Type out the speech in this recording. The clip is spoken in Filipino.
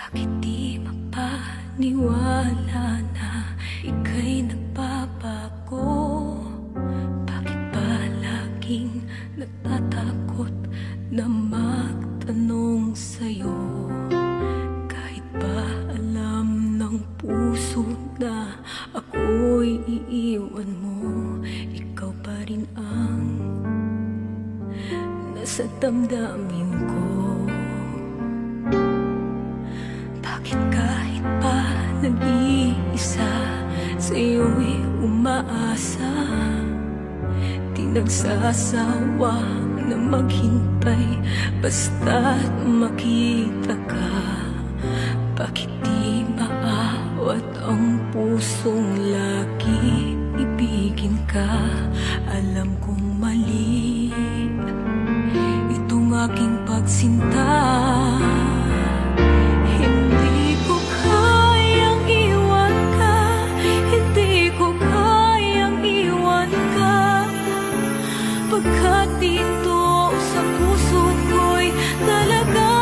Bakit di mapaniwala na ika'y nagbabago? Bakit ba laging natatakot na magtanong sa'yo? Kahit ba alam ng puso na ako'y iiwan mo, ikaw pa rin ang nasa damdamin ko. Bakit kahit pa nag-iisa sa'yo'y umaasa, di nagsasawa na maghintay basta't makita ka? Bakit di maawat ang pusong lagi ibigin ka? Alam kong mali itong aking pagsinta. Hindi ko kayang iwan ka, hindi ko kayang iwan ka, pagkat dito sa puso ko'y talaga